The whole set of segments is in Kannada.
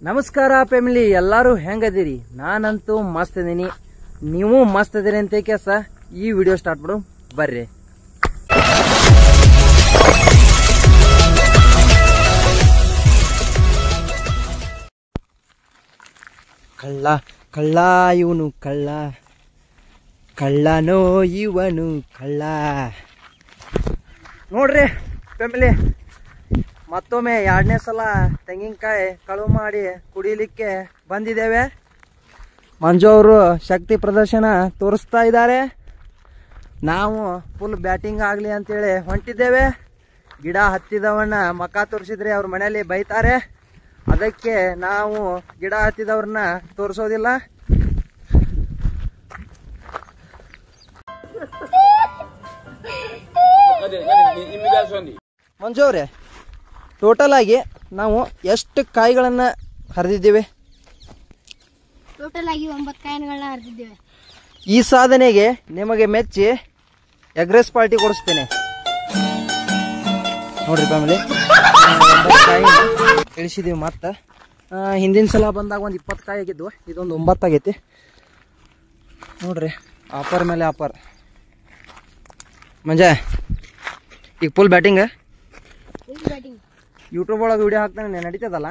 ನಮಸ್ಕಾರ ಫ್ಯಾಮಿಲಿ, ಎಲ್ಲರೂ ಹೆಂಗದಿರಿ? ನಾನಂತೂ ಮಸ್ತ್ ಇದೀನಿ, ನೀವು ಮಸ್ತ್ ಇದೀರಿ ಅಂತ ಕೇಸ ಈ ವಿಡಿಯೋ ಸ್ಟಾರ್ಟ್ ಮಾಡು ಬರ್ರಿ. ಕಳ್ಳ ಕಳ್ಳ ಇವನು ಕಳ್ಳ, ಕಳ್ಳನೋ ಇವನು ಕಳ್ಳ. ನೋಡ್ರಿ ಫ್ಯಾಮಿಲಿ, ಮತ್ತೊಮ್ಮೆ 2ನೇ ಸಲ ತೆಂಗಿನಕಾಯಿ ಕಳುವು ಮಾಡಿ ಕುಡಿಲಿಕ್ಕೆ ಬಂದಿದ್ದೇವೆ. ಮಂಜು ಅವರು ಶಕ್ತಿ ಪ್ರದರ್ಶನ ತೋರಿಸ್ತಾ ಇದ್ದಾರೆ. ನಾವು ಫುಲ್ ಬ್ಯಾಟಿಂಗ್ ಆಗಲಿ ಅಂತೇಳಿ ಹೊಂಟಿದ್ದೇವೆ. ಗಿಡ ಹತ್ತಿದವನ್ನ ಮಕ ತೋರಿಸಿದ್ರೆ ಅವ್ರ ಮನೆಯಲ್ಲಿ ಬೈತಾರೆ, ಅದಕ್ಕೆ ನಾವು ಗಿಡ ಹತ್ತಿದವ್ರನ್ನ ತೋರಿಸೋದಿಲ್ಲ. ಮಂಜು ಅವ್ರೆ, ಟೋಟಲ್ ಆಗಿ ನಾವು ಎಷ್ಟು ಕಾಯಿಗಳನ್ನ ಹರಿದಿದ್ದೇವೆ? ಟೋಟಲ್ ಆಗಿ 9 ಕಾಯಿಗಳನ್ನ ಹರಿದಿದ್ದೇವೆ. ಈ ಸಾಧನೆಗೆ ನಿಮಗೆ ಮೆಚ್ಚಿ ಎಗ್ರೆಸ್ ಪಾರ್ಟಿ ಕೊಡಿಸ್ತೇನೆ. ನೋಡ್ರಿ ಫ್ಯಾಮಿಲಿ, ಕಾಯಿ ಇಳಿಸಿದೀವಿ. ಮತ್ತೆ ಹಿಂದಿನ ಸಲ ಬಂದಾಗ ಒಂದು 20 ಕಾಯಿ ಆಗಿದ್ವು, ಇದೊಂದು 9 ಆಗೈತಿ. ನೋಡ್ರಿ, ಆಫರ್ ಮೇಲೆ ಆಫರ್. ಮಂಜ ಈಗ ಫುಲ್ ಬ್ಯಾಟಿಂಗ್. ಯೂಟ್ಯೂಬ್ ಒಳಗೆ ವಿಡಿಯೋ ಹಾಕ್ತಾನೆ, ನಡೀತದಲ್ಲ?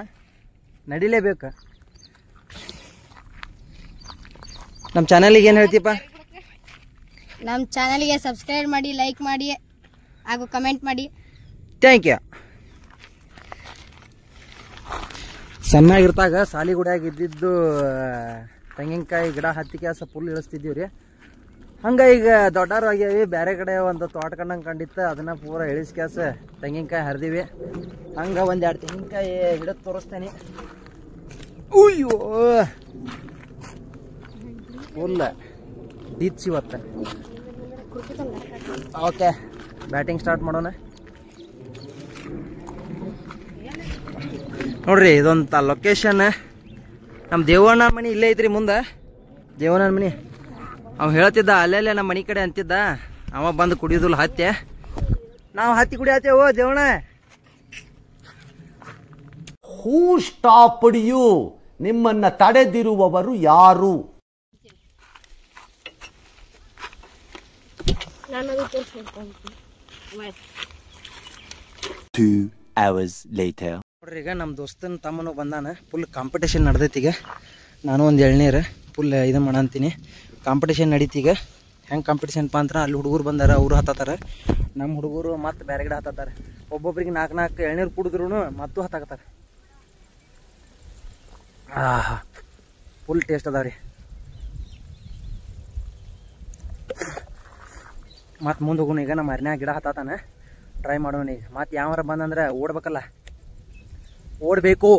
ನಡಿಲೇಬೇಕು. ನಮ್ಮ ಚಾನಲಿಗೆ ಏನು ಹೇಳ್ತೀಪ? ನಮ್ಮ ಚಾನಲ್ಗೆ ಸಬ್ಸ್ಕ್ರೈಬ್ ಮಾಡಿ, ಲೈಕ್ ಮಾಡಿ ಹಾಗೂ ಕಮೆಂಟ್ ಮಾಡಿ. Thank you. ಸಣ್ಣಾಗಿರ್ತಾಗ ಸಾಲಿಗುಡಿಯಾಗ ಇದ್ದಿದ್ದು ತೆಂಗಿನಕಾಯಿ ಗಿಡ ಹತ್ತಿ ಕೆಲಸ ಫುಲ್ ಇಳಿಸ್ತಿದ್ದೀವಿ ರೀ. ಹಂಗೆ ಈಗ ದೊಡ್ಡವ್ರು ಆಗ್ಯಾವಿ, ಬೇರೆ ಕಡೆ ಒಂದು ತೋಟ ಕಂಡಂಗೆ ಕಂಡಿತ್ತು, ಅದನ್ನು ಪೂರ ಇಳಿಸ್ ಕೆಲಸ ತೆಂಗಿನಕಾಯಿ ಹರಿದೀವಿ. ಹಂಗೆ 1-2 ತೆಂಗಿನಕಾಯಿ ಹಿಡಿದು ತೋರಿಸ್ತೇನೆ. ಅಯ್ಯೋ ಫುಲ್ ಡೀಚ್ ಇವತ್ತು. ಓಕೆ, ಬ್ಯಾಟಿಂಗ್ ಸ್ಟಾರ್ಟ್ ಮಾಡೋಣ. ನೋಡ್ರಿ, ಇದೊಂದು ಲೊಕೇಶನ್. ನಮ್ಮ ದೇವಣ್ಣ ಮನೆ ಇಲ್ಲೇ ಐತ್ರಿ ಮುಂದೆ. ದೇವಣ್ಣನ ಮನೆ ಅವ ಹೇಳ್ತಿದ್ದ, ಅಲ್ಲೆಲ್ಲೇ ನಮ್ಮ ಮನೆ ಕಡೆ ಅಂತಿದ್ದ. ಅವ ಬಂದು ಕುಡಿಯೋದಿಲ್ಲ ಹತ್ತಿ, ನಾವು ಹತ್ತಿ ಕುಡಿಯತ್ತೇವೋ ದೇವಣ್ಣ. ಹೂ ಸ್ಟಾಪ್ಡ್ ಯು? ನಿಮ್ಮನ್ನ ತಡೆದಿರುವವರು ಯಾರು? 2 hours later. ನೋಡ್ರಿ, ಈಗ ನಮ್ಮ ದೋಸ್ತನ ತಮ್ಮನು ಬಂದಾನ. ಫುಲ್ ಕಾಂಪಿಟೇಷನ್ ನಡೆದೈತಿ. ಈಗ ನಾನು ಒಂದು ಎಳ್ನೀರು ಫುಲ್ ಇದು ಮಾಡಂತೀನಿ. ಕಾಂಪಿಟೇಷನ್ ನಡೀತಿ. ಈಗ ಹೆಂಗೆ ಕಾಂಪಿಟೇಷನ್ಪ ಅಂತ, ಅಲ್ಲಿ ಹುಡುಗರು ಬಂದಾರ, ಅವರು ಹತ್ತಾರ. ನಮ್ಮ ಹುಡುಗರು ಮತ್ತೆ ಬೇರೆ ಗಿಡ ಹತ್ತಾರ. ಒಬ್ಬೊಬ್ರಿಗೆ 4 ಎಳ್ನೀರು ಕುಡಿದ್ರು ಮತ್ತು ಹತ್ತಾಕತ್ತಾರ. ಫುಲ್ ಟೇಸ್ಟ್ ಅದಾವ್ರಿ. ಮತ್ತೆ ಮುಂದೆ ಹೋಗೋಣ. ಈಗ ನಮ್ಮ ಅರ್ನ್ಯಾಗ ಗಿಡ ಹತ್ತಾನ, ಟ್ರೈ ಮಾಡೋಣ. ಈಗ ಮತ್ತೆ ಯಾವಾರ ಬಂದಂದ್ರೆ ಓಡ್ಬೇಕಲ್ಲ, ಓಡಬೇಕು.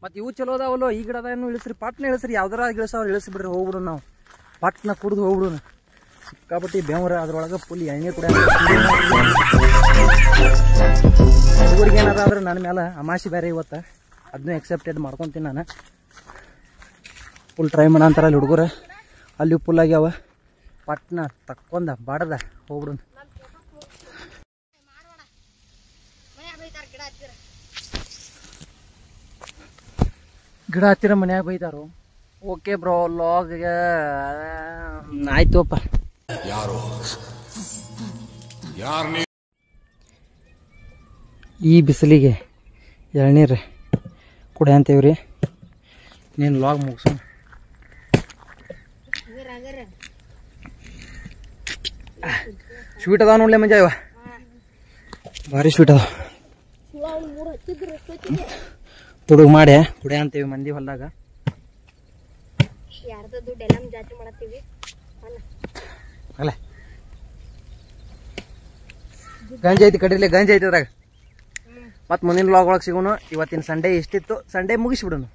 ಮತ್ತೆ ಇವು ಚಲೋ ಅದಾವಲ್ಲೋ, ಈ ಗಿಡದ ಏನು ಇಳಿಸ್ರಿ, ಪಟ್ನ ಇಳಿಸ್ರಿ. ಯಾವ್ದಾರ ಇಳಿಸವ್ರು ಇಳಿಸ್ಬಿಡ್ರಿ, ಹೋಗ್ಬಿಡು. ನಾವು ಪಟ್ನ ಕುಡ್ದು ಹೋಗ್ಬಿಡು. ಸಿಕ್ಕಾಪಟ್ಟಿ ಬೆವ್ರ, ಅದ್ರೊಳಗೆ ಫುಲ್ ಎಣ್ಣೆ ಕೂಡ. ಹುಡುಗರಿಗೆ ಏನಾರ ಆದ್ರೆ ನನ್ನ ಮೇಲೆ ಅಮಾಸಿ ಬೇರೆ ಇವತ್ತು, ಅದನ್ನೂ ಎಕ್ಸೆಪ್ಟೆಡ್ ಮಾಡ್ಕೊತೀನಿ ನಾನು. ಫುಲ್ ಟ್ರೈ ಮಾಡೋ ಅಂತಾರ ಅಲ್ಲಿ ಹುಡುಗರು. ಅಲ್ಲಿ ಫುಲ್ ಆಗ್ಯಾವ. ಪಟ್ನ ತಕ್ಕೊಂಡ ಬಾಡದ ಹೋಗ್ಬಿಡು. ಗಿಡ ಹತ್ತಿರ ಮನ್ಯಾಗ ಬೈತಾರು. ಓಕೆ ಬ್ರೋ, ಲಾಗ್ ಆಯ್ತುಪ್ಪ. ಈ ಬಿಸಿಲಿಗೆ ಎಳ್ನೀರು ಕುಡಿ ಅಂತೇವ್ರಿ. ನೀನು ಲಾಗ್ ಮುಗಿಸು. ಸ್ವೀಟ್ ಅದಾವ ನೋಡ್ಲೆ ಮಂಜ, ಇವ ಭಾರಿ ಸ್ವೀಟ್ ಅದಾವ. ತುಡುಗ್ ಮಾಡಿ ಕುಡಿ ಅಂತೇವಿ ಮಂದಿ ಹೊಲ್ದಾಗ. ಅಲ್ಲ ಗಂಜಿ ಐತಿ, ಕಡಿಲಿ ಗಂಜಿ ಐತಿ ಅದ್ರಾಗ. ಮತ್ ಮುಂದಿನ ಲಾಗ್ ಒಳಗೆ ಸಿಗೋಣ. ಇವತ್ತಿನ ಸಂಡೇ ಇಷ್ಟಿತ್ತು, ಸಂಡೇ ಮುಗಿಸ್ಬಿಡೋಣ.